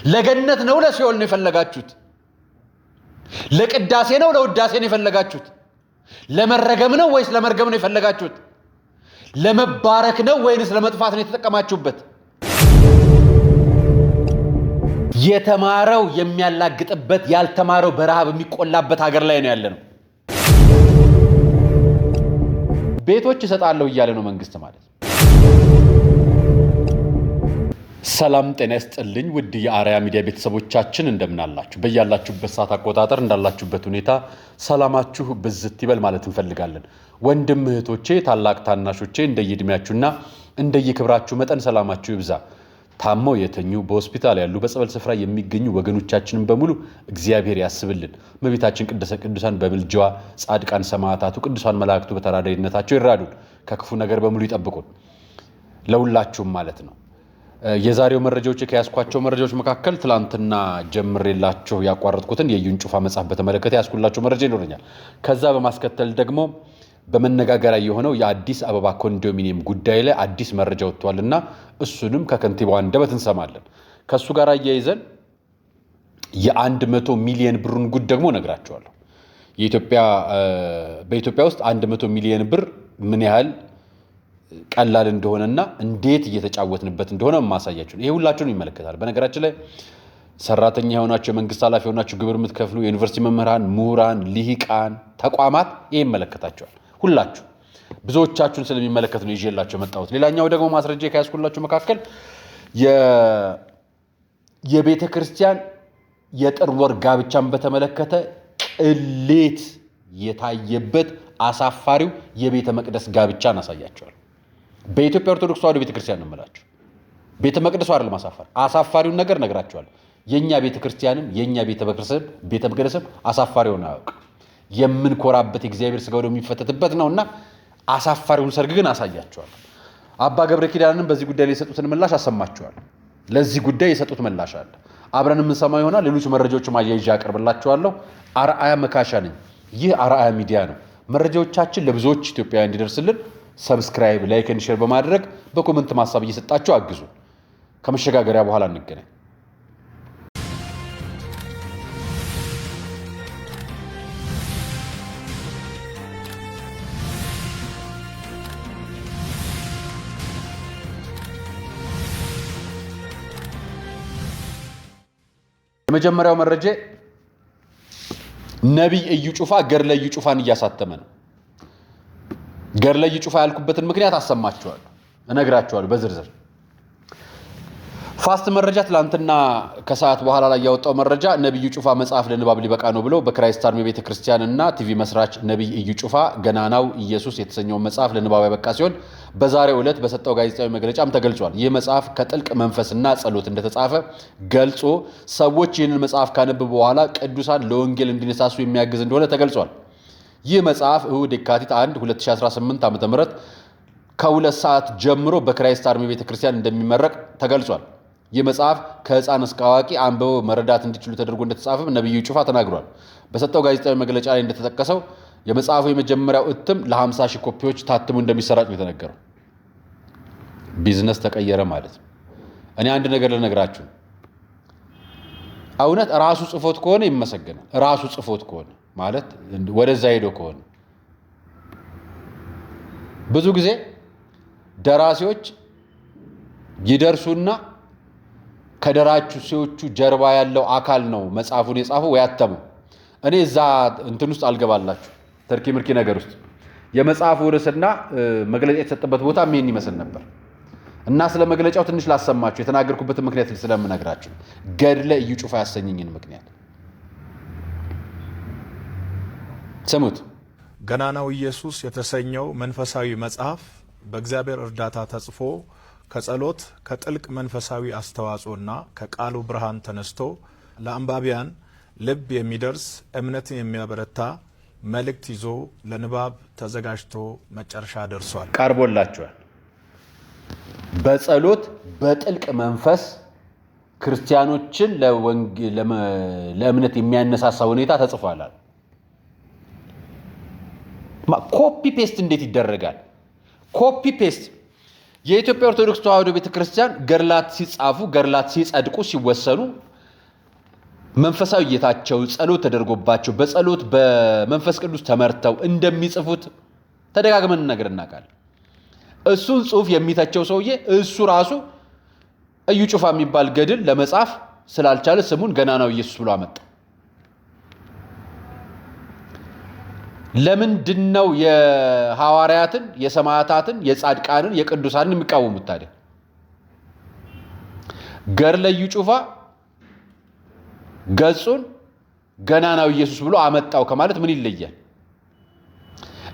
ለገነት ነው ለሲኦል ነው የፈለጋችሁት? ለቅዳሴ ነው ለውዳሴ ነው የፈለጋችሁት? ለመረገም ነው ወይስ ለመርገም ነው የፈለጋችሁት? ለመባረክ ነው ወይስ ለመጥፋት ነው የተጠቀማችሁበት? የተማረው የሚያላግጥበት ያልተማረው በረሃብ የሚቆላበት ሀገር ላይ ነው ያለነው። ቤቶች ይሰጣለው እያለ ነው መንግስት ማለት። ሰላም ጤና ይስጥልኝ ውድ የአርያ ሚዲያ ቤተሰቦቻችን እንደምን አላችሁ? በያላችሁበት ሰዓት አቆጣጠር እንዳላችሁበት ሁኔታ ሰላማችሁ ብዝት ይበል ማለት እንፈልጋለን። ወንድም እህቶቼ፣ ታላቅ ታናሾቼ እንደየእድሜያችሁና እንደየክብራችሁ መጠን ሰላማችሁ ይብዛ። ታመው የተኙ በሆስፒታል ያሉ በጸበል ስፍራ የሚገኙ ወገኖቻችንን በሙሉ እግዚአብሔር ያስብልን። እመቤታችን ቅድስተ ቅዱሳን በምልጃዋ፣ ጻድቃን ሰማዕታቱ፣ ቅዱሳን መላእክቱ በተራዳኢነታቸው ይራዱን፣ ከክፉ ነገር በሙሉ ይጠብቁን። ለሁላችሁም ማለት ነው። የዛሬው መረጃዎች ከያስኳቸው መረጃዎች መካከል ትላንትና ጀምሬላችሁ ያቋረጥኩትን የእዩን ጩፋ መጽሐፍ በተመለከተ ያስኩላችሁ መረጃ ይኖረኛል። ከዛ በማስከተል ደግሞ በመነጋገሪያ የሆነው የአዲስ አበባ ኮንዶሚኒየም ጉዳይ ላይ አዲስ መረጃ ወጥቷልና እሱንም ከከንቲባው አንደበት እንሰማለን። ከሱ ጋር አያይዘን የ100 ሚሊዮን ብሩን ጉድ ደግሞ ነግራችኋለሁ። በኢትዮጵያ ውስጥ 100 ሚሊዮን ብር ምን ያህል ቀላል እንደሆነና እንዴት እየተጫወትንበት እንደሆነ ማሳያችሁ። ይሄ ሁላችሁን ይመለከታል። በነገራችን ላይ ሰራተኛ የሆናችሁ የመንግስት ኃላፊ የሆናችሁ ግብር የምትከፍሉ የዩኒቨርሲቲ መምህራን፣ ምሁራን፣ ልሂቃን ተቋማት ይሄ ይመለከታችኋል። ሁላችሁ ብዙዎቻችሁን ስለሚመለከት ነው ይዤላችሁ መጣሁት። ሌላኛው ደግሞ ማስረጃ ከያዝኩላችሁ መካከል የቤተ ክርስቲያን የጥር ወር ጋብቻን በተመለከተ ቅሌት የታየበት አሳፋሪው የቤተ መቅደስ ጋብቻን አሳያችኋል። በኢትዮጵያ ኦርቶዶክስ ተዋሕዶ ቤተክርስቲያን ነው የምላችሁ። ቤተ መቅደሱ አይደለም አሳፋሪውን ነገር ነግራችኋል። የኛ ቤተክርስቲያንም የኛ ቤተ መቅደስም አሳፋሪውን አያውቅ። የምንኮራበት እግዚአብሔር ስጋው ደግሞ የሚፈተትበት ነውና አሳፋሪውን ሰርግ ግን አሳያችኋል። አባ ገብረ ኪዳንን በዚህ ጉዳይ ላይ የሰጡትን ምላሽ አሰማችኋል። ለዚህ ጉዳይ የሰጡት ምላሽ አለ፣ አብረን የምንሰማው ይሆናል። ሌሎች መረጃዎችም አያይዤ አቀርብላችኋለሁ። አርአያ መካሻ ነኝ። ይህ አርአያ ሚዲያ ነው። መረጃዎቻችን ለብዙዎች ኢትዮጵያውያን እንዲደርስልን ሰብስክራይብ፣ ላይክ እና ሼር በማድረግ በኮሜንት ማሳብ እየሰጣችሁ አግዙ። ከመሸጋገሪያ በኋላ እንገናኝ። የመጀመሪያው መረጃ ነቢይ እዩ ጩፋ ገድለ እዩ ጩፋን እያሳተመ ነው። ገድለ እዩ ጩፋ ያልኩበትን ምክንያት አሰማችኋለሁ፣ እነግራችኋለሁ በዝርዝር። ፋስት መረጃ ትላንትና ከሰዓት በኋላ ላይ ያወጣው መረጃ ነቢይ ጩፋ መጽሐፍ ለንባብ ሊበቃ ነው ብሎ በክራይስት አርሚ ቤተክርስቲያንና ቲቪ መስራች ነቢይ እዩ ጩፋ ገናናው ኢየሱስ የተሰኘው መጽሐፍ ለንባብ ያበቃ ሲሆን በዛሬው ዕለት በሰጠው ጋዜጣዊ መግለጫም ተገልጿል። ይህ መጽሐፍ ከጥልቅ መንፈስና ጸሎት እንደተጻፈ ገልጾ ሰዎች ይህንን መጽሐፍ ካነበቡ በኋላ ቅዱሳን ለወንጌል እንዲነሳሱ የሚያግዝ እንደሆነ ተገልጿል። ይህ መጽሐፍ እሁድ የካቲት 1 2018 ዓ.ም ከ2 ሰዓት ጀምሮ በክራይስት አርሚ ቤተክርስቲያን እንደሚመረቅ ተገልጿል። ይህ መጽሐፍ ከህፃን እስከ አዋቂ አንብበው መረዳት እንዲችሉ ተደርጎ እንደተጻፈም ነቢዩ ጩፋ ተናግሯል። በሰጠው ጋዜጣዊ መግለጫ ላይ እንደተጠቀሰው የመጽሐፉ የመጀመሪያው እትም ለ50 ሺህ ኮፒዎች ታትሞ እንደሚሰራጭ ነው የተነገረው። ቢዝነስ ተቀየረ ማለት ነው። እኔ አንድ ነገር ልነግራችሁ፣ እውነት ራሱ ጽፎት ከሆነ ይመሰገናል። ራሱ ጽፎት ከሆነ ማለት ወደዛ ሄዶ ከሆነ ብዙ ጊዜ ደራሲዎች ይደርሱና ከደራሲዎቹ ጀርባ ያለው አካል ነው መጽሐፉን የጻፈው ወይ ያተመው። እኔ እዛ እንትን ውስጥ አልገባላችሁ ተርኪ ምርኪ ነገር ውስጥ የመጽሐፉ ርዕስና መግለጫ የተሰጠበት ቦታ ምን ይመስል ነበር እና ስለ መግለጫው ትንሽ ላሰማችሁ የተናገርኩበትን ምክንያት ስለምነግራችሁ ገድለ እዩ ጩፋ ያሰኘኝን ምክንያት ስሙት። ገናናው ኢየሱስ የተሰኘው መንፈሳዊ መጽሐፍ በእግዚአብሔር እርዳታ ተጽፎ ከጸሎት ከጥልቅ መንፈሳዊ አስተዋጽኦና ከቃሉ ብርሃን ተነስቶ ለአንባቢያን ልብ የሚደርስ እምነትን የሚያበረታ መልእክት ይዞ ለንባብ ተዘጋጅቶ መጨረሻ ደርሷል። ቀርቦላችኋል። በጸሎት በጥልቅ መንፈስ ክርስቲያኖችን ለእምነት የሚያነሳሳ ሁኔታ ተጽፏል። ኮፒ ፔስት እንዴት ይደረጋል? ኮፒ ፔስት የኢትዮጵያ ኦርቶዶክስ ተዋሕዶ ቤተክርስቲያን ገድላት ሲጻፉ ገድላት ሲጸድቁ ሲወሰኑ መንፈሳዊ ጌታቸው ጸሎት ተደርጎባቸው በጸሎት በመንፈስ ቅዱስ ተመርተው እንደሚጽፉት ተደጋግመን ነገር እናውቃለን። እሱን ጽሑፍ የሚተቸው ሰውዬ እሱ ራሱ እዩ ጩፋ የሚባል ገድል ለመጻፍ ስላልቻለ ስሙን ገናናው ኢየሱስ ብሎ አመጣ። ለምንድነው የሐዋርያትን፣ የሰማዕታትን፣ የጻድቃንን፣ የቅዱሳንን የሚቃወሙት ታዲያ? ገድለ እዩ ጩፋ ገጹን ገናናው ኢየሱስ ብሎ አመጣው ከማለት ምን ይለያል?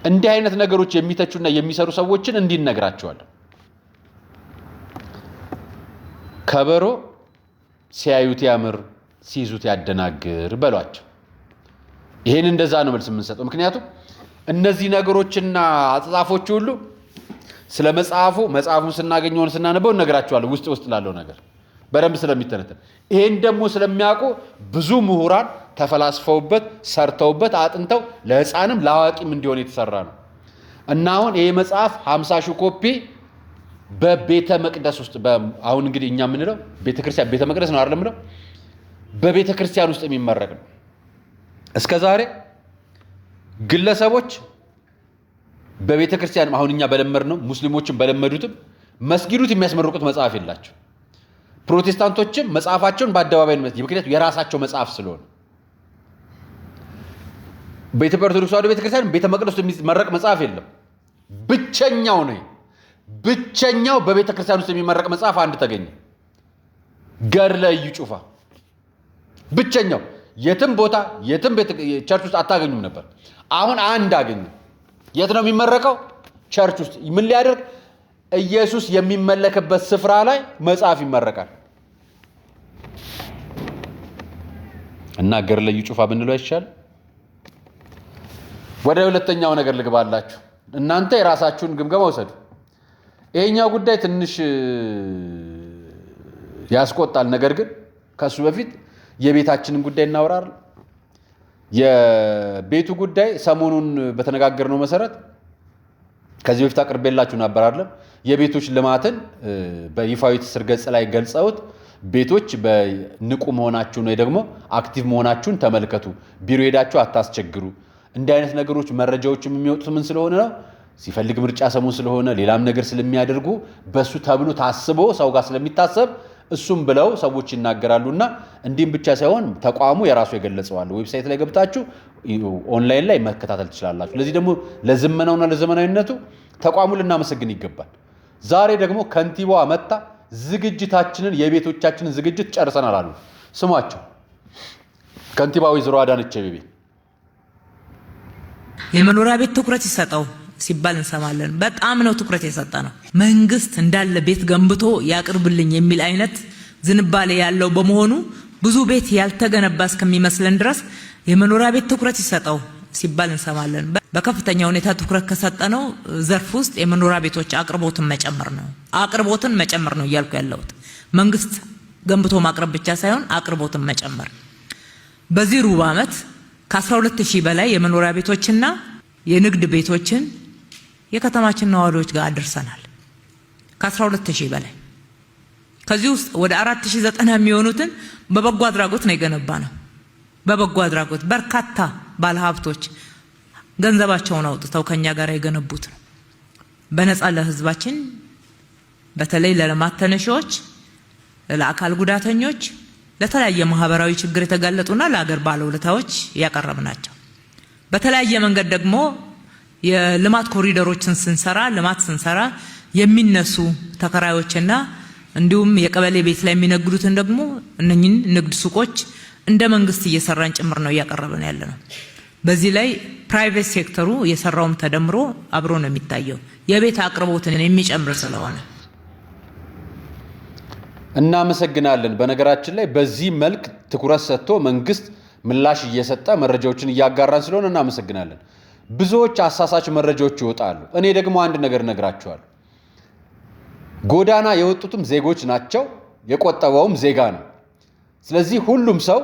እንዲህ አይነት ነገሮች የሚተቹና የሚሰሩ ሰዎችን እንዲነግራቸዋል። ከበሮ ሲያዩት ያምር ሲይዙት ያደናግር በሏቸው። ይሄን እንደዛ ነው መልስ የምንሰጠው። ምክንያቱም እነዚህ ነገሮችና አጻጻፎች ሁሉ ስለ መጽሐፉን ስናገኘውን ስናነበው እነግራቸዋለሁ። ውስጥ ላለው ነገር በደንብ ስለሚተነተን ይሄን ደግሞ ስለሚያውቁ ብዙ ምሁራን ተፈላስፈውበት ሰርተውበት አጥንተው ለሕፃንም ለአዋቂም እንዲሆን የተሰራ ነው እና አሁን ይሄ መጽሐፍ 50 ሺህ ኮፒ በቤተ መቅደስ ውስጥ አሁን እንግዲህ እኛ የምንለው ቤተክርስቲያን ቤተ መቅደስ ነው አይደለም? በቤተ ክርስቲያን ውስጥ የሚመረቅ ነው። እስከዛሬ ግለሰቦች በቤተ ክርስቲያን አሁን እኛ በለመድነው ሙስሊሞችን በለመዱትም መስጊዱት የሚያስመርቁት መጽሐፍ የላቸው። ፕሮቴስታንቶችም መጽሐፋቸውን በአደባባይ ነው፣ ምክንያቱም የራሳቸው መጽሐፍ ስለሆነ። በኢትዮጵያ ኦርቶዶክስ ተዋሕዶ ቤተክርስቲያን ቤተ መቅደስ ውስጥ የሚመረቅ መጽሐፍ የለም። ብቸኛው ነው። ብቸኛው በቤተ ክርስቲያን ውስጥ የሚመረቅ መጽሐፍ አንድ ተገኘ፣ ገድለ እዩ ጩፋ። ብቸኛው የትም ቦታ የትም ቸርች ውስጥ አታገኙም ነበር። አሁን አንድ አገኙ። የት ነው የሚመረቀው? ቸርች ውስጥ። ምን ሊያደርግ? ኢየሱስ የሚመለክበት ስፍራ ላይ መጽሐፍ ይመረቃል። እና ገድለ እዩ ጩፋ ብንለው አይሻል? ወደ ሁለተኛው ነገር ልግባላችሁ። እናንተ የራሳችሁን ግምገማ ወሰዱ። ይሄኛው ጉዳይ ትንሽ ያስቆጣል። ነገር ግን ከሱ በፊት የቤታችንን ጉዳይ እናወራር። የቤቱ ጉዳይ ሰሞኑን በተነጋገርነው መሰረት ከዚህ በፊት አቅርቤላችሁ ነበር አይደል? የቤቶች ልማትን በይፋዊ ትስስር ገጽ ላይ ገልጸውት ቤቶች በንቁ መሆናችሁን ወይ ደግሞ አክቲቭ መሆናችሁን ተመልከቱ፣ ቢሮ ሄዳችሁ አታስቸግሩ። እንዲህ አይነት ነገሮች መረጃዎችም የሚወጡት ምን ስለሆነ ነው? ሲፈልግ ምርጫ ሰሞን ስለሆነ ሌላም ነገር ስለሚያደርጉ በሱ ተብሎ ታስቦ ሰው ጋር ስለሚታሰብ እሱም ብለው ሰዎች ይናገራሉና እንዲህም ብቻ ሳይሆን ተቋሙ የራሱ የገለጸዋል። ዌብሳይት ላይ ገብታችሁ ኦንላይን ላይ መከታተል ትችላላችሁ። ለዚህ ደግሞ ለዘመናውና ለዘመናዊነቱ ተቋሙ ልናመሰግን ይገባል። ዛሬ ደግሞ ከንቲባዋ መጣ ዝግጅታችንን የቤቶቻችንን ዝግጅት ጨርሰናል አሉ። ስሟቸው ከንቲባው ወይዘሮ አዳነች አቤቤ። የመኖሪያ ቤት ትኩረት ይሰጠው ሲባል እንሰማለን። በጣም ነው ትኩረት የሰጠ ነው። መንግስት እንዳለ ቤት ገንብቶ ያቅርብልኝ የሚል አይነት ዝንባሌ ያለው በመሆኑ ብዙ ቤት ያልተገነባ እስከሚመስለን ድረስ የመኖሪያ ቤት ትኩረት ይሰጠው ሲባል እንሰማለን። በከፍተኛ ሁኔታ ትኩረት ከሰጠነው ዘርፍ ውስጥ የመኖሪያ ቤቶች አቅርቦትን መጨመር ነው እያልኩ ያለሁት። መንግስት ገንብቶ ማቅረብ ብቻ ሳይሆን አቅርቦትን መጨመር። በዚህ ሩብ ዓመት ከ12000 በላይ የመኖሪያ ቤቶችና የንግድ ቤቶችን የከተማችን ነዋሪዎች ጋር አድርሰናል። ከ12000 በላይ ከዚህ ውስጥ ወደ 4090 የሚሆኑትን በበጎ አድራጎት ነው የገነባ ነው። በበጎ አድራጎት በርካታ ባለሀብቶች ገንዘባቸውን አውጥተው ከኛ ጋር የገነቡት ነው። በነፃ ለህዝባችን በተለይ ለልማት ተነሺዎች፣ ለአካል ጉዳተኞች፣ ለተለያየ ማህበራዊ ችግር የተጋለጡና ለሀገር ባለውለታዎች ያቀረብናቸው። በተለያየ መንገድ ደግሞ የልማት ኮሪደሮችን ስንሰራ የሚነሱ ተከራዮችና እንዲሁም የቀበሌ ቤት ላይ የሚነግዱትን ደግሞ እነኚህን ንግድ ሱቆች እንደ መንግስት እየሰራን ጭምር ነው እያቀረብን ያለ ነው። በዚህ ላይ ፕራይቬት ሴክተሩ የሰራውም ተደምሮ አብሮ ነው የሚታየው የቤት አቅርቦትን የሚጨምር ስለሆነ እናመሰግናለን። በነገራችን ላይ በዚህ መልክ ትኩረት ሰጥቶ መንግስት ምላሽ እየሰጠ መረጃዎችን እያጋራን ስለሆነ እናመሰግናለን። ብዙዎች አሳሳች መረጃዎች ይወጣሉ። እኔ ደግሞ አንድ ነገር እነግራቸዋለሁ። ጎዳና የወጡትም ዜጎች ናቸው፣ የቆጠበውም ዜጋ ነው። ስለዚህ ሁሉም ሰው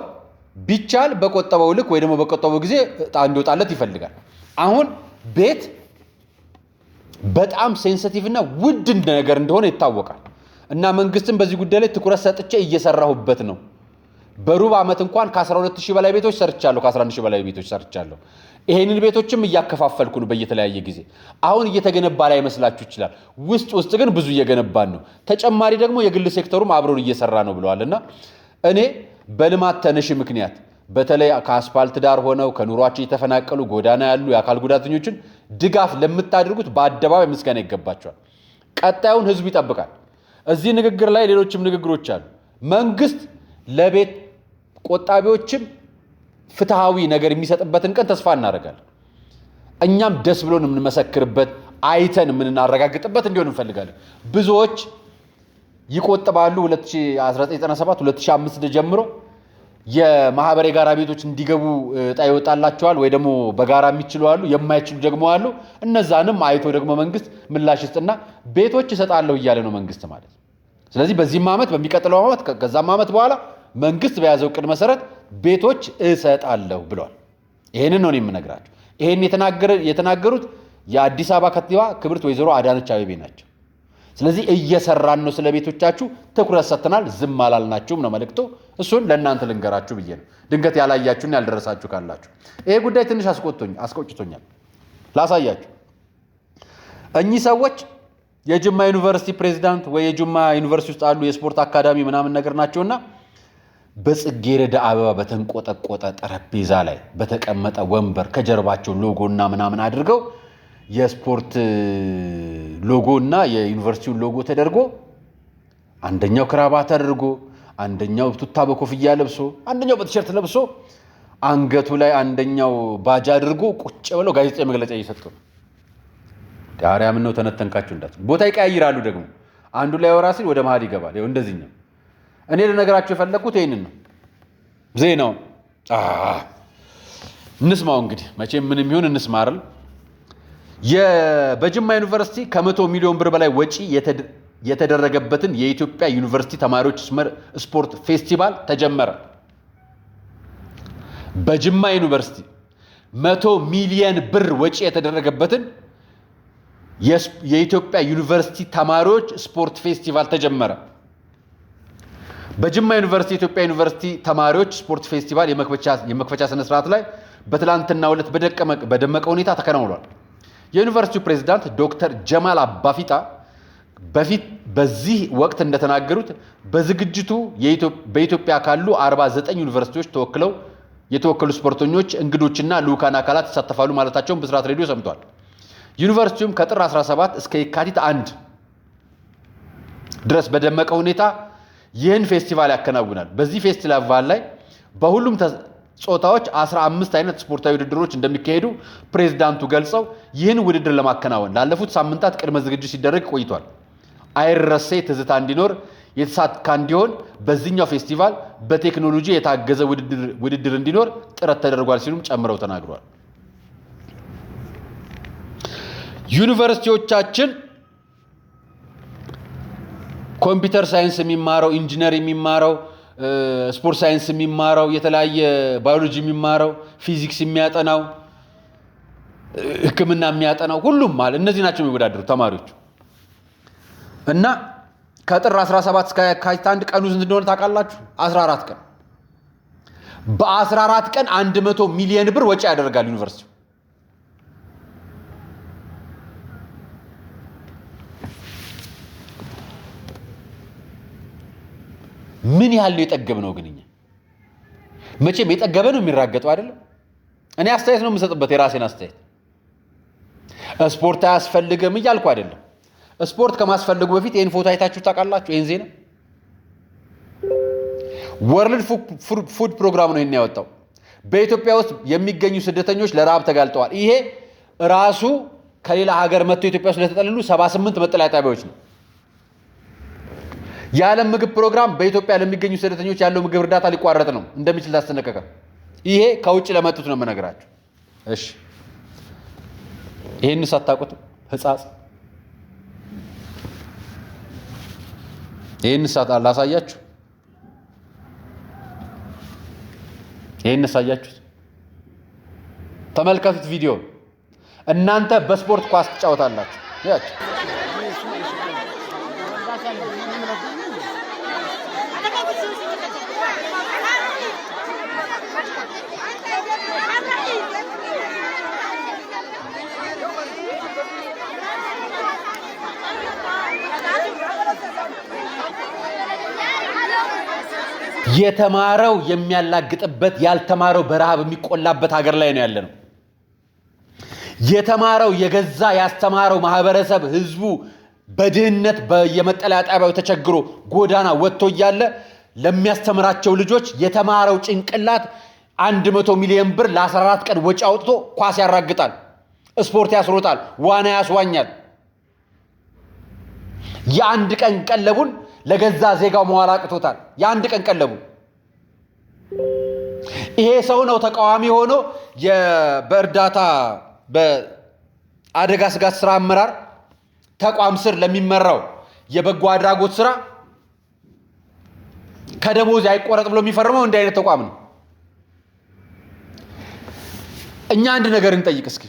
ቢቻል በቆጠበው ልክ ወይ ደግሞ በቆጠበው ጊዜ ዕጣ እንዲወጣለት ይፈልጋል። አሁን ቤት በጣም ሴንሲቲቭ እና ውድ ነገር እንደሆነ ይታወቃል እና መንግስትም በዚህ ጉዳይ ላይ ትኩረት ሰጥቼ እየሰራሁበት ነው። በሩብ ዓመት እንኳን ከ12000 በላይ ቤቶች ሰርቻለሁ፣ ከ11000 በላይ ቤቶች ሰርቻለሁ። ይሄንን ቤቶችም እያከፋፈልኩ ነው በየተለያየ ጊዜ። አሁን እየተገነባ ላይ መስላችሁ ይችላል። ውስጥ ግን ብዙ እየገነባን ነው። ተጨማሪ ደግሞ የግል ሴክተሩም አብሮን እየሰራ ነው ብለዋልና እኔ በልማት ተነሽ ምክንያት በተለይ ከአስፋልት ዳር ሆነው ከኑሯቸው የተፈናቀሉ ጎዳና ያሉ የአካል ጉዳተኞችን ድጋፍ ለምታደርጉት በአደባባይ ምስጋና ይገባቸዋል። ቀጣዩን ህዝብ ይጠብቃል። እዚህ ንግግር ላይ ሌሎችም ንግግሮች አሉ። መንግስት ለቤት ቆጣቢዎችም ፍትሃዊ ነገር የሚሰጥበትን ቀን ተስፋ እናደርጋለን። እኛም ደስ ብሎን የምንመሰክርበት አይተን የምናረጋግጥበት እንዲሆን እንፈልጋለን። ብዙዎች ይቆጥባሉ። 1997 2005 ጀምሮ የማህበር የጋራ ቤቶች እንዲገቡ ዕጣ ይወጣላቸዋል ወይ ደግሞ በጋራ የሚችሉ አሉ፣ የማይችሉ ደግሞ አሉ። እነዛንም አይቶ ደግሞ መንግስት ምላሽ ይስጥና ቤቶች ይሰጣለሁ እያለ ነው መንግስት ማለት። ስለዚህ በዚህም ዓመት በሚቀጥለው ዓመት ከዛም ዓመት በኋላ መንግስት በያዘው ዕቅድ መሰረት ቤቶች እሰጣለሁ ብሏል። ይሄንን ነው የምነግራቸው። ይሄን የተናገሩት የአዲስ አበባ ከንቲባ ክብርት ወይዘሮ አዳነች አቤቤ ናቸው። ስለዚህ እየሰራን ነው፣ ስለ ቤቶቻችሁ ትኩረት ሰጥተናል፣ ዝም አላልናችሁም ነው መልእክቱ። እሱን ለእናንተ ልንገራችሁ ብዬ ነው፣ ድንገት ያላያችሁና ያልደረሳችሁ ካላችሁ። ይሄ ጉዳይ ትንሽ አስቆጭቶኛል፣ ላሳያችሁ። እኚህ ሰዎች የጅማ ዩኒቨርሲቲ ፕሬዝዳንት ወይ የጅማ ዩኒቨርሲቲ ውስጥ አሉ የስፖርት አካዳሚ ምናምን ነገር ናቸውና በጽጌረዳ አበባ በተንቆጠቆጠ ጠረጴዛ ላይ በተቀመጠ ወንበር ከጀርባቸው ሎጎና ምናምን አድርገው የስፖርት ሎጎና የዩኒቨርሲቲው ሎጎ ተደርጎ አንደኛው ክራባት አድርጎ አንደኛው ቱታ በኮፍያ ለብሶ አንደኛው በቲሸርት ለብሶ አንገቱ ላይ አንደኛው ባጅ አድርጎ ቁጭ ብለው ጋዜጣዊ መግለጫ እየሰጡ ነው። ዳሪያ ምን ነው ተነተንካችሁ እንዳት ቦታ ይቀያይራሉ። ደግሞ አንዱ ላይ ወራ ሲል ወደ መሀል ይገባል። ይኸው እንደዚህ ነው። እኔ ለነገራችሁ የፈለኩት ይሄንን ነው። ዜናው እንስማው እንግዲህ መቼም ምንም ይሁን እንስማ አይደል። በጅማ ዩኒቨርሲቲ ከ100 ሚሊዮን ብር በላይ ወጪ የተደረገበትን የኢትዮጵያ ዩኒቨርሲቲ ተማሪዎች ስፖርት ፌስቲቫል ተጀመረ። በጅማ ዩኒቨርሲቲ 100 ሚሊዮን ብር ወጪ የተደረገበትን የኢትዮጵያ ዩኒቨርሲቲ ተማሪዎች ስፖርት ፌስቲቫል ተጀመረ። በጅማ ዩኒቨርሲቲ የኢትዮጵያ ዩኒቨርሲቲ ተማሪዎች ስፖርት ፌስቲቫል የመክፈቻ ስነ ስርዓት ላይ በትላንትናው ዕለት በደመቀ ሁኔታ ተከናውኗል። የዩኒቨርሲቲው ፕሬዝዳንት ዶክተር ጀማል አባፊጣ በዚህ ወቅት እንደተናገሩት በዝግጅቱ በኢትዮጵያ ካሉ 49 ዩኒቨርሲቲዎች የተወከሉ ስፖርተኞች፣ እንግዶችና ልዑካን አካላት ይሳተፋሉ ማለታቸውን ብስራት ሬዲዮ ሰምቷል። ዩኒቨርሲቲውም ከጥር 17 እስከ የካቲት 1 ድረስ በደመቀ ሁኔታ ይህን ፌስቲቫል ያከናውናል። በዚህ ፌስቲቫል ላይ በሁሉም ጾታዎች 15 አይነት ስፖርታዊ ውድድሮች እንደሚካሄዱ ፕሬዝዳንቱ ገልጸው ይህን ውድድር ለማከናወን ላለፉት ሳምንታት ቅድመ ዝግጅት ሲደረግ ቆይቷል። አይረሴ ትዝታ እንዲኖር የተሳካ እንዲሆን በዚህኛው ፌስቲቫል በቴክኖሎጂ የታገዘ ውድድር እንዲኖር ጥረት ተደርጓል ሲሉም ጨምረው ተናግረዋል። ዩኒቨርሲቲዎቻችን ኮምፒውተር ሳይንስ የሚማረው፣ ኢንጂነር የሚማረው፣ ስፖርት ሳይንስ የሚማረው፣ የተለያየ ባዮሎጂ የሚማረው፣ ፊዚክስ የሚያጠናው፣ ሕክምና የሚያጠናው ሁሉም ማለት እነዚህ ናቸው የሚወዳደሩ ተማሪዎች እና ከጥር 17 እስከ የካቲት 1 ቀኑ ስንት እንደሆነ ታውቃላችሁ? 14 ቀን። በ14 ቀን 100 ሚሊዮን ብር ወጪ ያደርጋል ዩኒቨርሲቲው። ምን ያህል ነው የጠገብነው? ግን እኛ መቼም የጠገበ ነው የሚራገጠው አይደለም። እኔ አስተያየት ነው የምሰጥበት፣ የራሴን አስተያየት። ስፖርት አያስፈልግም እያልኩ አይደለም። ስፖርት ከማስፈልጉ በፊት ይህን ፎቶ አይታችሁ ታውቃላችሁ? ይህን ዜና ወርልድ ፉድ ፕሮግራም ነው ይህን ያወጣው። በኢትዮጵያ ውስጥ የሚገኙ ስደተኞች ለረሃብ ተጋልጠዋል። ይሄ ራሱ ከሌላ ሀገር መጥተው ኢትዮጵያ ውስጥ ለተጠለሉ 78 መጠለያ ጣቢያዎች ነው። የዓለም ምግብ ፕሮግራም በኢትዮጵያ ለሚገኙ ስደተኞች ያለው ምግብ እርዳታ ሊቋረጥ ነው እንደሚችል ታስጠነቀቀ። ይሄ ከውጭ ለመጡት ነው የምነግራችሁ። እሺ ይሄን ሳታውቁት ህጻጽ ይሄን ላሳያችሁ። ይሄን ሳያችሁት ተመልከቱት ቪዲዮ። እናንተ በስፖርት ኳስ ትጫወታላችሁ። ያች የተማረው የሚያላግጥበት ያልተማረው በረሃብ የሚቆላበት ሀገር ላይ ነው ያለነው። የተማረው የገዛ ያስተማረው ማህበረሰብ ህዝቡ በድህነት በየመጠለያ ጣቢያው ተቸግሮ ጎዳና ወጥቶ እያለ ለሚያስተምራቸው ልጆች የተማረው ጭንቅላት 100 ሚሊዮን ብር ለ14 ቀን ወጪ አውጥቶ ኳስ ያራግጣል፣ ስፖርት ያስሮጣል፣ ዋና ያስዋኛል። የአንድ ቀን ቀለቡን ለገዛ ዜጋው መዋል አቅቶታል። የአንድ ቀን ቀለቡ ይሄ ሰው ነው ተቃዋሚ ሆኖ በእርዳታ በአደጋ ስጋት ስራ አመራር ተቋም ስር ለሚመራው የበጎ አድራጎት ስራ ከደሞዝ አይቆረጥ ብሎ የሚፈርመው እንዲህ አይነት ተቋም ነው። እኛ አንድ ነገር እንጠይቅ እስኪ።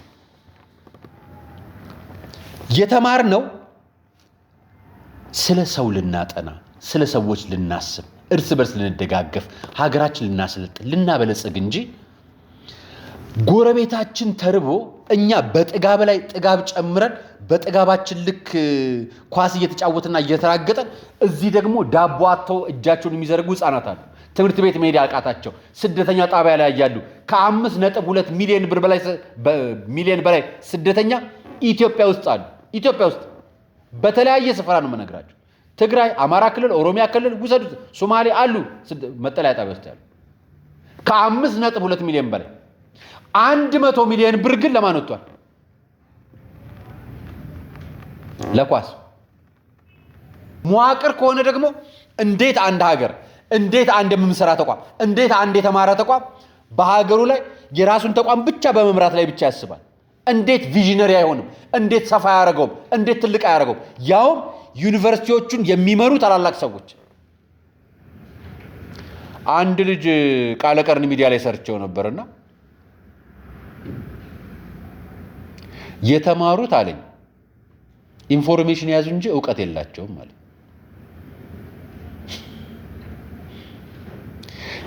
የተማርነው ስለ ሰው ልናጠና፣ ስለ ሰዎች ልናስብ፣ እርስ በርስ ልንደጋገፍ፣ ሀገራችን ልናሰለጥን፣ ልናበለጽግ እንጂ ጎረቤታችን ተርቦ እኛ በጥጋብ ላይ ጥጋብ ጨምረን በጥጋባችን ልክ ኳስ እየተጫወትና እየተራገጠን እዚህ ደግሞ ዳቦ አጥተው እጃቸውን የሚዘረጉ ህፃናት አሉ። ትምህርት ቤት መሄድ ያቃታቸው ስደተኛ ጣቢያ ላይ ያሉ ከ5.2 ሚሊዮን በላይ ስደተኛ ኢትዮጵያ ውስጥ አሉ። ኢትዮጵያ ውስጥ በተለያየ ስፍራ ነው የምነግራቸው። ትግራይ፣ አማራ ክልል፣ ኦሮሚያ ክልል ውሰዱት፣ ሶማሌ አሉ መጠለያ ጣቢያ ውስጥ ያሉ ከ5.2 ሚሊዮን በላይ 100 ሚሊዮን ብር ግን ለማን ወጥቷል? ለኳስ። መዋቅር ከሆነ ደግሞ እንዴት አንድ ሀገር፣ እንዴት አንድ የምንሰራ ተቋም፣ እንዴት አንድ የተማረ ተቋም በሀገሩ ላይ የራሱን ተቋም ብቻ በመምራት ላይ ብቻ ያስባል? እንዴት ቪዥነሪ አይሆንም? እንዴት ሰፋ ያደርገውም? እንዴት ትልቅ አያደርገውም? ያውም ዩኒቨርሲቲዎቹን የሚመሩ ታላላቅ ሰዎች። አንድ ልጅ ቃለ ቀርን ሚዲያ ላይ ሰርቸው ነበርና የተማሩት አለኝ ኢንፎርሜሽን ያዙ እንጂ ዕውቀት የላቸውም ማለት።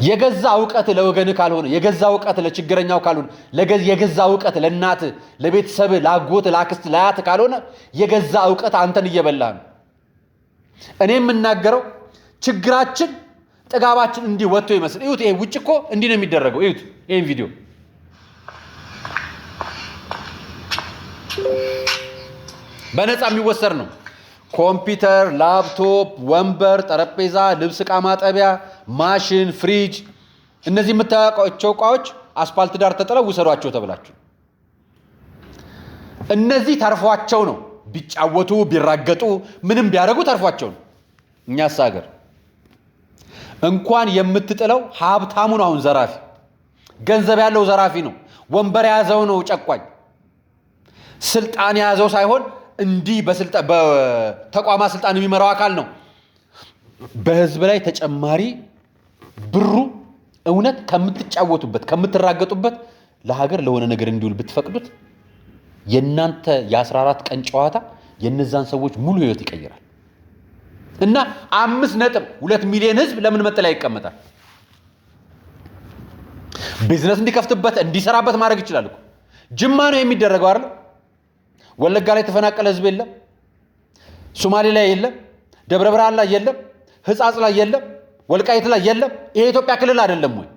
የገዛ ዕውቀት ለወገን ካልሆነ፣ የገዛ ዕውቀት ለችግረኛው ካልሆነ፣ የገዛ ዕውቀት ለእናት ለቤተሰብ ለአጎት ለአክስት ለአያት ካልሆነ የገዛ ዕውቀት አንተን እየበላህ ነው። እኔ የምናገረው ችግራችን ጥጋባችን እንዲህ ወጥቶ ይመስል እዩት። ይሄ ውጭ እኮ እንዲህ ነው የሚደረገው። እዩት ይሄን ቪዲዮ በነፃ የሚወሰድ ነው። ኮምፒውተር፣ ላፕቶፕ፣ ወንበር፣ ጠረጴዛ፣ ልብስ ዕቃ ማጠቢያ፣ ማሽን፣ ፍሪጅ፣ እነዚህ የምታውቋቸው ዕቃዎች አስፓልት ዳር ተጥለው ውሰዷቸው ተብላችሁ እነዚህ ተርፏቸው ነው ቢጫወቱ ቢራገጡ ምንም ቢያደርጉ ተርፏቸው ነው። እኛስ ሀገር እንኳን የምትጥለው ሀብታሙ ነው አሁን ዘራፊ፣ ገንዘብ ያለው ዘራፊ ነው፣ ወንበር የያዘው ነው ጨቋኝ፣ ስልጣን የያዘው ሳይሆን እንዲህ በተቋማት ስልጣን የሚመራው አካል ነው። በህዝብ ላይ ተጨማሪ ብሩ እውነት ከምትጫወቱበት ከምትራገጡበት ለሀገር ለሆነ ነገር እንዲውል ብትፈቅዱት የናንተ የ14 ቀን ጨዋታ የነዛን ሰዎች ሙሉ ህይወት ይቀይራል። እና 5.2 ሚሊዮን ህዝብ ለምን መጠለያ ይቀመጣል? ቢዝነስ እንዲከፍትበት እንዲሰራበት ማድረግ ይችላል እኮ። ጅማ ነው የሚደረገው አይደል? ወለጋ ላይ ተፈናቀለ ህዝብ የለም፣ ሶማሌ ላይ የለም፣ ደብረ ብርሃን ላይ የለም፣ ህጻጽ ላይ የለም፣ ወልቃይት ላይ የለም። ይሄ ኢትዮጵያ ክልል አይደለም ወይ?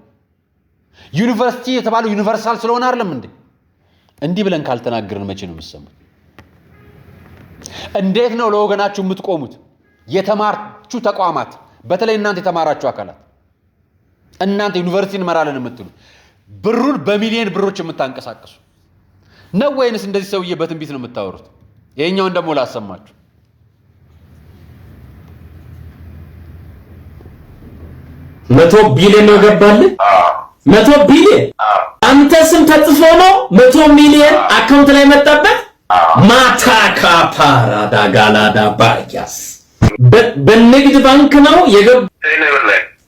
ዩኒቨርሲቲ የተባለው ዩኒቨርሳል ስለሆነ አይደለም እንዴ? እንዲህ ብለን ካልተናገርን መቼ ነው የምትሰሙት? እንዴት ነው ለወገናችሁ የምትቆሙት? የተማራችሁ ተቋማት፣ በተለይ እናንተ የተማራችሁ አካላት፣ እናንተ ዩኒቨርሲቲ እንመራለን የምትሉ ብሩን በሚሊዮን ብሮች የምታንቀሳቀሱ ነው ወይንስ እንደዚህ ሰውዬ በትንቢት ነው የምታወሩት? ይሄኛውን ደግሞ ላሰማችሁ። መቶ ቢሊዮን ነው ገባልህ? 100 ቢሊዮን አንተ ስም ተጽፎ ነው 100 ሚሊዮን አካውንት ላይ መጣበት። ማታካ ፓራዳ ጋላዳ ባያስ በንግድ ባንክ ነው የገባው፣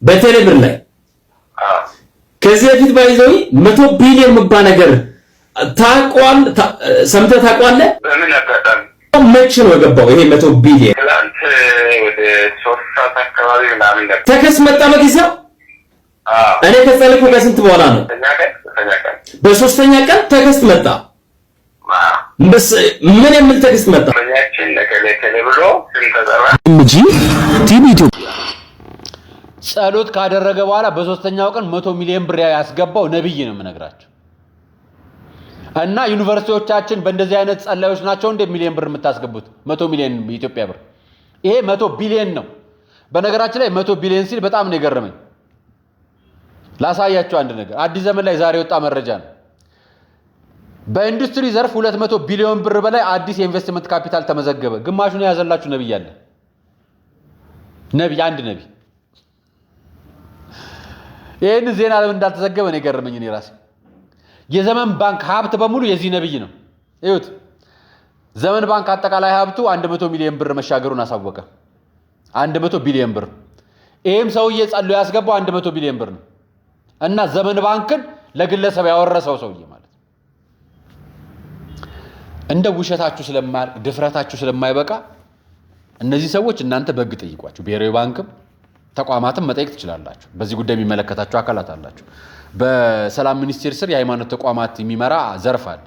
በቴሌብር ላይ ከዚህ በፊት ባይዘው 100 ቢሊዮን መባል ነገር ታቋል። ሰምተህ ታቋለህ? በምን አጋጣሚ መቼ ነው የገባው ይሄ 100 ቢሊዮን? ትላንት ወደ 3 ሰዓት አካባቢ ምናምን ነበር። ተከስ መጣ በጊዜው። እኔ ከጸለይኩ ከስንት በኋላ ነው? በሶስተኛ ቀን ተከስት መጣ። ምን የሚል ተከስት መጣ? ያችን ለከለ ብሎ ስንተጠራ እንጂ ቲቪ ጸሎት ካደረገ በኋላ በሶስተኛው ቀን 100 ሚሊዮን ብር ያስገባው ነብይ ነው የምነግራችሁ። እና ዩኒቨርሲቲዎቻችን በእንደዚህ አይነት ጸላዮች ናቸው እንደ ሚሊዮን ብር የምታስገቡት 100 ሚሊዮን ኢትዮጵያ ብር። ይሄ 100 ቢሊዮን ነው። በነገራችን ላይ 100 ቢሊዮን ሲል በጣም ነው የገረመኝ። ላሳያችሁ አንድ ነገር አዲስ ዘመን ላይ ዛሬ ወጣ መረጃ ነው። በኢንዱስትሪ ዘርፍ 200 ቢሊዮን ብር በላይ አዲስ የኢንቨስትመንት ካፒታል ተመዘገበ። ግማሹን ያዘላችሁ ነብይ አለ። አንድ ነብይ። ይሄን ዜና ለምን እንዳልተዘገበ ነው የገረመኝ እኔ ራሴ። የዘመን ባንክ ሀብት በሙሉ የዚህ ነብይ ነው። እዩት። ዘመን ባንክ አጠቃላይ ሀብቱ 100 ሚሊዮን ብር መሻገሩን አሳወቀ። 100 ቢሊዮን ብር። ይሄም ሰውዬ ጸሎ ያስገባው 100 ቢሊዮን ብር ነው። እና ዘመን ባንክን ለግለሰብ ያወረሰው ሰውዬ ማለት እንደ ውሸታችሁ ስለማያልቅ ድፍረታችሁ ስለማይበቃ እነዚህ ሰዎች እናንተ በግ ጠይቋቸው። ብሔራዊ ባንክም ተቋማትም መጠየቅ ትችላላችሁ። በዚህ ጉዳይ የሚመለከታቸው አካላት አላችሁ። በሰላም ሚኒስቴር ስር የሃይማኖት ተቋማት የሚመራ ዘርፍ አለ።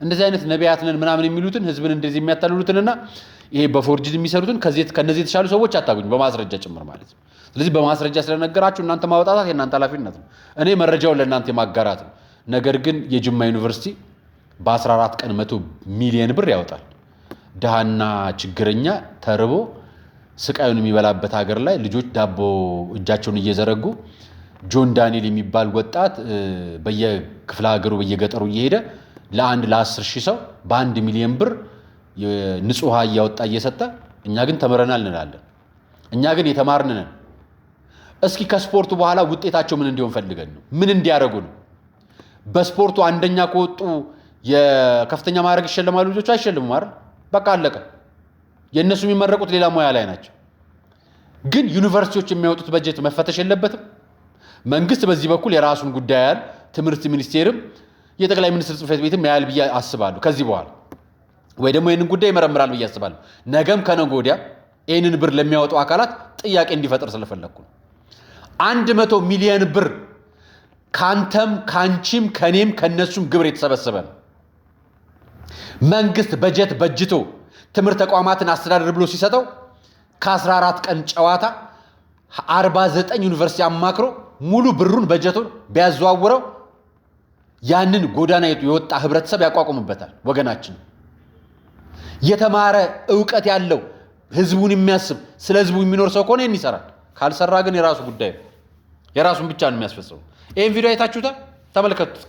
እንደዚህ አይነት ነቢያት ነን ምናምን የሚሉትን ህዝብን እንደዚህ የሚያታልሉትንና ይሄ በፎርጅድ የሚሰሩትን ከነዚህ የተሻሉ ሰዎች አታገኙ፣ በማስረጃ ጭምር ማለት ነው። ስለዚህ በማስረጃ ስለነገራችሁ እናንተ ማውጣታት የእናንተ ኃላፊነት ነው። እኔ መረጃውን ለእናንተ የማጋራት ነው። ነገር ግን የጅማ ዩኒቨርሲቲ በ14 ቀን 100 ሚሊዮን ብር ያወጣል። ድሃና ችግረኛ ተርቦ ስቃዩን የሚበላበት ሀገር ላይ ልጆች ዳቦ እጃቸውን እየዘረጉ ጆን ዳንኤል የሚባል ወጣት በየክፍለ ሀገሩ በየገጠሩ እየሄደ ለ10 ሺህ ሰው በ1 ሚሊዮን ብር ንጹህ ውሃ እያወጣ እየሰጠ፣ እኛ ግን ተምረናል እንላለን። እኛ ግን የተማርን ነን። እስኪ ከስፖርቱ በኋላ ውጤታቸው ምን እንዲሆን ፈልገን ነው? ምን እንዲያደርጉ ነው? በስፖርቱ አንደኛ ከወጡ የከፍተኛ ማዕረግ ይሸለማሉ ልጆቹ? አይሸልሙም አይደል? በቃ አለቀ። የእነሱ የሚመረቁት ሌላ ሙያ ላይ ናቸው። ግን ዩኒቨርሲቲዎች የሚያወጡት በጀት መፈተሽ የለበትም? መንግስት በዚህ በኩል የራሱን ጉዳይ ያህል ትምህርት ሚኒስቴርም የጠቅላይ ሚኒስትር ጽሕፈት ቤትም ያህል ብዬ አስባለሁ። ከዚህ በኋላ ወይ ደግሞ ይህንን ጉዳይ ይመረምራል ብዬ አስባለሁ። ነገም ከነገ ወዲያ ይህንን ብር ለሚያወጡ አካላት ጥያቄ እንዲፈጥር ስለፈለግኩ ነው። 100 ሚሊዮን ብር ካንተም ካንቺም ከኔም ከነሱም ግብር የተሰበሰበ ነው። መንግስት በጀት በጅቶ ትምህርት ተቋማትን አስተዳደር ብሎ ሲሰጠው ከ14 ቀን ጨዋታ 49 ዩኒቨርሲቲ አማክሮ ሙሉ ብሩን በጀቱን ቢያዘዋውረው ያንን ጎዳና የወጣ ህብረተሰብ ያቋቁምበታል። ወገናችን የተማረ ዕውቀት ያለው ህዝቡን የሚያስብ ስለ ህዝቡ የሚኖር ሰው ከሆነ ይህን ይሰራል። ካልሰራ ግን የራሱ ጉዳይ ነው። የራሱን ብቻ ነው የሚያስፈጽመው። ይህን ቪዲዮ አይታችሁታል? ተመልከቱት።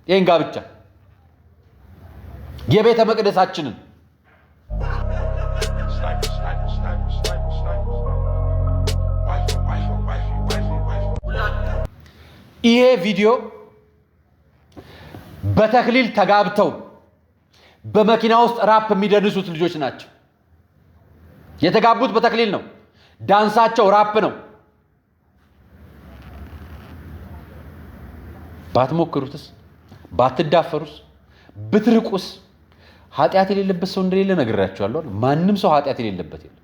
ይህን ጋብቻ የቤተ መቅደሳችንን ይሄ ቪዲዮ በተክሊል ተጋብተው በመኪና ውስጥ ራፕ የሚደንሱት ልጆች ናቸው። የተጋቡት በተክሊል ነው። ዳንሳቸው ራፕ ነው። ባትሞክሩትስ? ባትዳፈሩስ? ብትርቁስ? ኃጢአት የሌለበት ሰው እንደሌለ ነግራችኋለሁ። ማንም ሰው ኃጢአት የሌለበት የለም።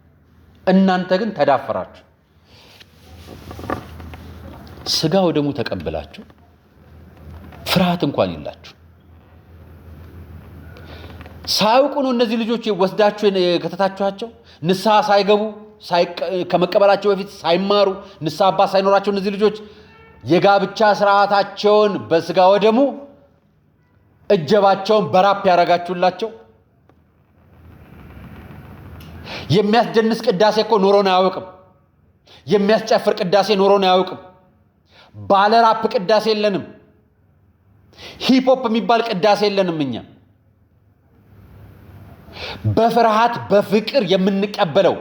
እናንተ ግን ተዳፈራችሁ። ስጋ ወደሙ ተቀበላችሁ። ፍርሃት እንኳን የላችሁ። ሳያውቁ ነው እነዚህ ልጆች ወስዳችሁ ከተታችኋቸው። ንስሐ ሳይገቡ ከመቀበላቸው በፊት ሳይማሩ ንስሐ አባት ሳይኖራቸው እነዚህ ልጆች የጋብቻ ስርዓታቸውን በስጋ ወደሙ እጀባቸውን በራፕ ያረጋችሁላቸው። የሚያስደንስ ቅዳሴ እኮ ኖሮን አያውቅም። የሚያስጨፍር ቅዳሴ ኖሮን አያውቅም። ባለ ራፕ ቅዳሴ የለንም። ሂፕሆፕ የሚባል ቅዳሴ የለንም። እኛ በፍርሃት በፍቅር የምንቀበለው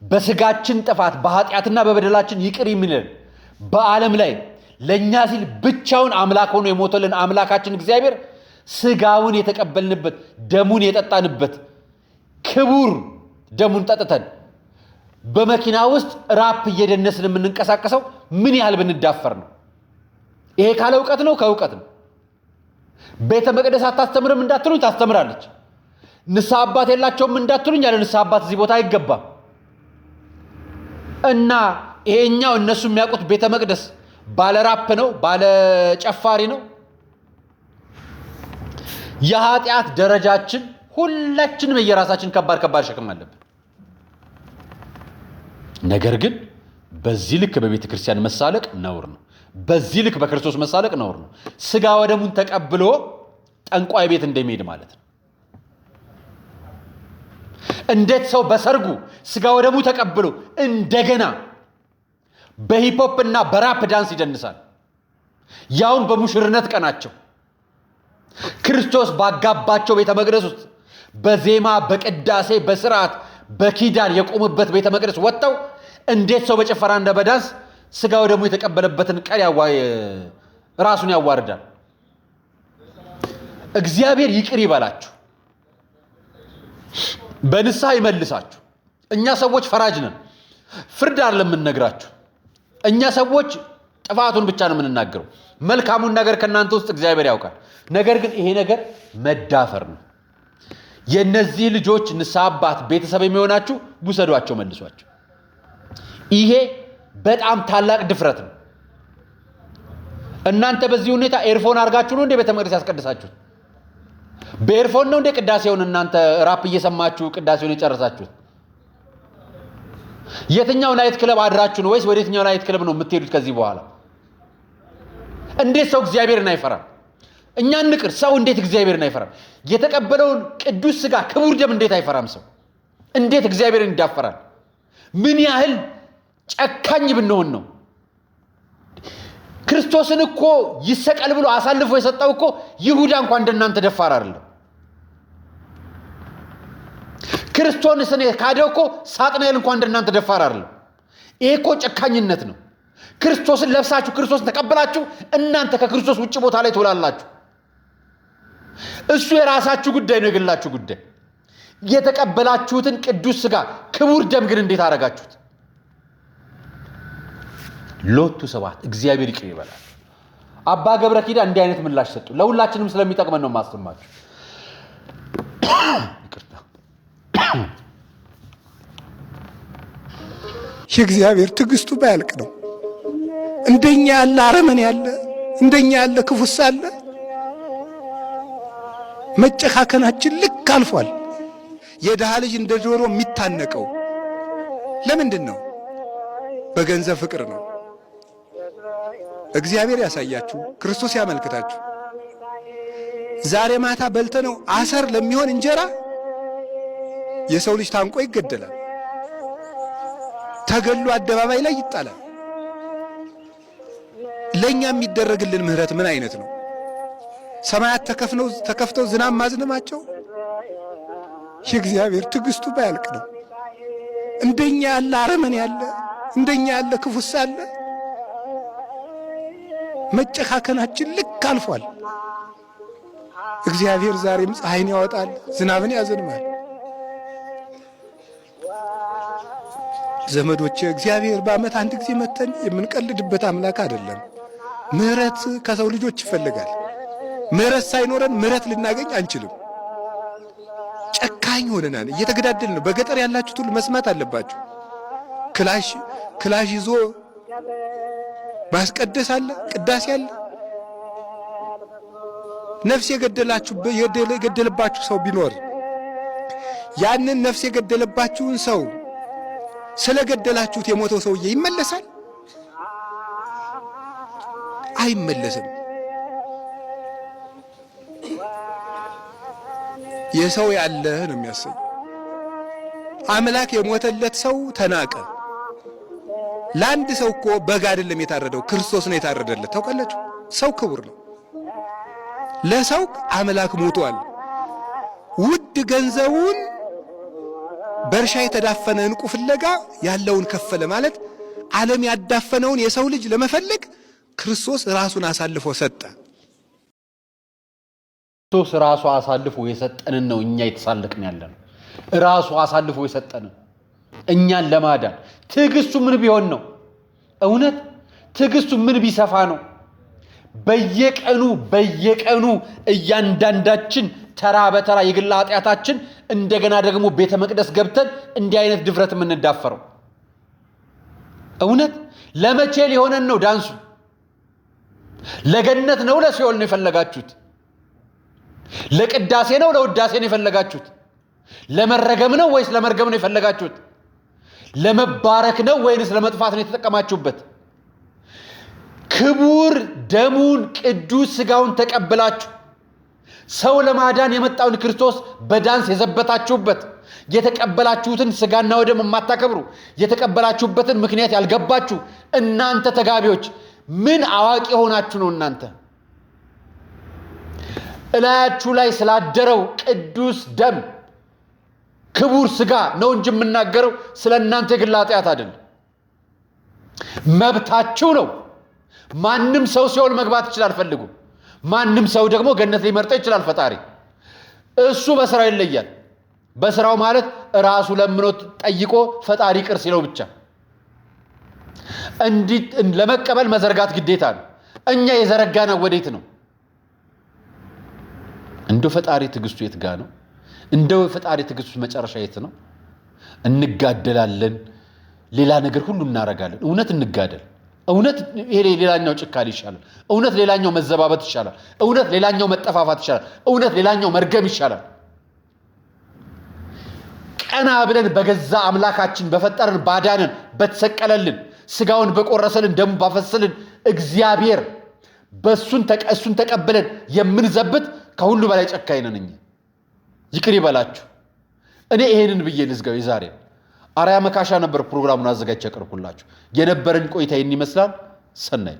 በስጋችን ጥፋት በኃጢአትና በበደላችን ይቅር የሚለን በዓለም ላይ ለኛ ሲል ብቻውን አምላክ ሆኖ የሞተልን አምላካችን እግዚአብሔር ስጋውን የተቀበልንበት ደሙን የጠጣንበት ክቡር ደሙን ጠጥተን በመኪና ውስጥ ራፕ እየደነስን የምንንቀሳቀሰው ምን ያህል ብንዳፈር ነው? ይሄ ካለ እውቀት ነው? ከእውቀት ነው። ቤተ መቅደስ አታስተምርም እንዳትሉኝ ታስተምራለች። ንስሐ አባት የላቸውም እንዳትሉኝ ያለ ንስሐ አባት እዚህ ቦታ አይገባም። እና ይሄኛው እነሱ የሚያውቁት ቤተ መቅደስ ባለ ራፕ ነው፣ ባለ ጨፋሪ ነው። የኃጢአት ደረጃችን ሁላችንም የየራሳችን ከባድ ሸክም አለብን። ነገር ግን በዚህ ልክ በቤተ ክርስቲያን መሳለቅ ነውር ነው። በዚህ ልክ በክርስቶስ መሳለቅ ነውር ነው። ስጋ ወደሙን ተቀብሎ ጠንቋይ ቤት እንደሚሄድ ማለት ነው። እንዴት ሰው በሰርጉ ስጋ ወደሙ ተቀብሎ እንደገና በሂፕሆፕ እና በራፕ ዳንስ ይደንሳል? ያውን በሙሽርነት ቀናቸው ክርስቶስ ባጋባቸው ቤተ መቅደስ ውስጥ በዜማ በቅዳሴ በስርዓት በኪዳን የቆሙበት ቤተ መቅደስ ወጥተው እንዴት ሰው በጭፈራ እንደ በዳንስ ስጋ ወደሙ የተቀበለበትን ቀን ራሱን ያዋርዳል? እግዚአብሔር ይቅር ይበላችሁ፣ በንስሐ ይመልሳችሁ። እኛ ሰዎች ፈራጅ ነን፣ ፍርድ አይደለም የምንነግራችሁ። እኛ ሰዎች ጥፋቱን ብቻ ነው የምንናገረው። መልካሙን ነገር ከናንተ ውስጥ እግዚአብሔር ያውቃል። ነገር ግን ይሄ ነገር መዳፈር ነው። የነዚህ ልጆች ንስሐ አባት ቤተሰብ የሚሆናችሁ ውሰዷቸው፣ መልሷቸው። ይሄ በጣም ታላቅ ድፍረት ነው። እናንተ በዚህ ሁኔታ ኤርፎን አድርጋችሁ ነው እንደ ቤተ መቅደስ ያስቀድሳችሁት? በኤርፎን ነው እንደ ቅዳሴውን እናንተ ራፕ እየሰማችሁ ቅዳሴውን የጨረሳችሁት? የትኛው ናይት ክለብ አድራችሁ ነው ወይስ ወደ የትኛው ናይት ክለብ ነው የምትሄዱት ከዚህ በኋላ? እንዴት ሰው እግዚአብሔርን አይፈራም? እኛ ንቅር ሰው እንዴት እግዚአብሔርን አይፈራም? የተቀበለውን ቅዱስ ሥጋ ክቡር ደም እንዴት አይፈራም ሰው? እንዴት እግዚአብሔርን ይዳፈራል? ምን ያህል ጨካኝ ብንሆን ነው? ክርስቶስን እኮ ይሰቀል ብሎ አሳልፎ የሰጠው እኮ ይሁዳ እንኳን እንደናንተ ደፋር አይደለም። ክርስቶስን ካደው እኮ ሳጥናኤል እንኳን እንደናንተ ደፋር አይደለም። ይሄ እኮ ጨካኝነት ነው። ክርስቶስን ለብሳችሁ ክርስቶስን ተቀበላችሁ፣ እናንተ ከክርስቶስ ውጭ ቦታ ላይ ትውላላችሁ። እሱ የራሳችሁ ጉዳይ ነው፣ የግላችሁ ጉዳይ። የተቀበላችሁትን ቅዱስ ሥጋ ክቡር ደም ግን እንዴት አደረጋችሁት? ሎቱ ሰባት እግዚአብሔር ይቅር ይበላል። አባ ገብረ ኪዳን እንዲህ አይነት ምላሽ ሰጡ። ለሁላችንም ስለሚጠቅመን ነው ማስተማራችሁ። ይቅርታ። የእግዚአብሔር ትዕግስቱ ባያልቅ ነው። እንደኛ ያለ አረመኔ ያለ፣ እንደኛ ያለ ክፉስ አለ። መጨካከናችን ልክ አልፏል። የድሃ ልጅ እንደ ዶሮ የሚታነቀው ለምንድን ነው? በገንዘብ ፍቅር ነው። እግዚአብሔር ያሳያችሁ፣ ክርስቶስ ያመልክታችሁ። ዛሬ ማታ በልተነው አሰር ለሚሆን እንጀራ የሰው ልጅ ታንቆ ይገደላል፣ ተገሎ አደባባይ ላይ ይጣላል። ለኛ የሚደረግልን ምህረት ምን አይነት ነው? ሰማያት ተከፍተው ዝናብ ማዝነማቸው የእግዚአብሔር ትዕግስቱ ባያልቅ ነው። እንደኛ ያለ አረመኔ ያለ፣ እንደኛ ያለ ክፉስ አለ። መጨካከናችን ልክ አልፏል። እግዚአብሔር ዛሬም ፀሐይን ያወጣል፣ ዝናብን ያዘንማል። ዘመዶቼ እግዚአብሔር በዓመት አንድ ጊዜ መተን የምንቀልድበት አምላክ አይደለም። ምህረት ከሰው ልጆች ይፈልጋል። ምህረት ሳይኖረን ምህረት ልናገኝ አንችልም። ጨካኝ ሆነናል፣ እየተገዳደልን ነው። በገጠር ያላችሁት ሁሉ መስማት አለባችሁ። ክላሽ ይዞ ማስቀደስ አለ፣ ቅዳሴ አለ። ነፍስ የገደለባችሁ ሰው ቢኖር ያንን ነፍስ የገደለባችሁን ሰው ስለገደላችሁት የሞተው ሰውዬ ይመለሳል? አይመለስም። የሰው ያለህ ነው የሚያሰኝ። አምላክ የሞተለት ሰው ተናቀ። ለአንድ ሰው እኮ በግ አይደለም የታረደው፣ ክርስቶስ ነው የታረደለት። ታውቃላችሁ? ሰው ክቡር ነው። ለሰው አምላክ ሞቷል። ውድ ገንዘቡን በእርሻ የተዳፈነ ዕንቁ ፍለጋ ያለውን ከፈለ ማለት ዓለም ያዳፈነውን የሰው ልጅ ለመፈለግ ክርስቶስ ራሱን አሳልፎ ሰጠ። ክርስቶስ ራሱ አሳልፎ የሰጠንን ነው እኛ የተሳለቅን ያለነው። ራሱ አሳልፎ የሰጠንን እኛን ለማዳን። ትዕግስቱ ምን ቢሆን ነው? እውነት ትዕግስቱ ምን ቢሰፋ ነው? በየቀኑ እያንዳንዳችን ተራ በተራ የግል ኃጢአታችን እንደገና ደግሞ ቤተ መቅደስ ገብተን እንዲህ አይነት ድፍረት የምንዳፈረው? እውነት ለመቼ ሊሆነን ነው ዳንሱ? ለገነት ነው ለሲኦል ነው የፈለጋችሁት? ለቅዳሴ ነው ለውዳሴ ነው የፈለጋችሁት? ለመረገም ነው ወይስ ለመርገም ነው የፈለጋችሁት? ለመባረክ ነው ወይንስ ለመጥፋት ነው የተጠቀማችሁበት? ክቡር ደሙን ቅዱስ ሥጋውን ተቀብላችሁ ሰው ለማዳን የመጣውን ክርስቶስ በዳንስ የዘበታችሁበት፣ የተቀበላችሁትን ሥጋና ወደም የማታከብሩ የተቀበላችሁበትን ምክንያት ያልገባችሁ እናንተ ተጋቢዎች ምን አዋቂ ሆናችሁ ነው? እናንተ እላያችሁ ላይ ስላደረው ቅዱስ ደም ክቡር ሥጋ ነው እንጂ የምናገረው ስለ እናንተ የግል ኃጢአት አይደለም። መብታችሁ ነው። ማንም ሰው ሲኦል መግባት ይችላል ፈልጉ። ማንም ሰው ደግሞ ገነት ሊመርጠው ይችላል ፈጣሪ። እሱ በስራው ይለያል። በስራው ማለት ራሱ ለምኖት ጠይቆ ፈጣሪ ቅር ሲለው ብቻ እንዲህ ለመቀበል መዘርጋት ግዴታ ነው። እኛ የዘረጋነው ወዴት ነው? እንደው ፈጣሪ ትዕግስቱ የት ጋ ነው? እንደው ፈጣሪ ትዕግስቱ መጨረሻ የት ነው? እንጋደላለን፣ ሌላ ነገር ሁሉ እናረጋለን። እውነት እንጋደል። እውነት ይሄ ሌላኛው ጭካኔ ይሻላል። እውነት ሌላኛው መዘባበት ይሻላል። እውነት ሌላኛው መጠፋፋት ይሻላል። እውነት ሌላኛው መርገም ይሻላል። ቀና ብለን በገዛ አምላካችን በፈጠረን ባዳንን በተሰቀለልን ሥጋውን በቆረሰልን ደሙ ባፈሰልን እግዚአብሔር እሱን ተቀብለን የምንዘብት ከሁሉ በላይ ጨካኝ ነን። ይቅር ይበላችሁ። እኔ ይሄንን ብዬ ልዝጋው። የዛሬ አርያ መካሻ ነበር ፕሮግራሙን አዘጋጅቼ ያቀርብኩላችሁ። የነበረን ቆይታ ይህን ይመስላል። ሰናይ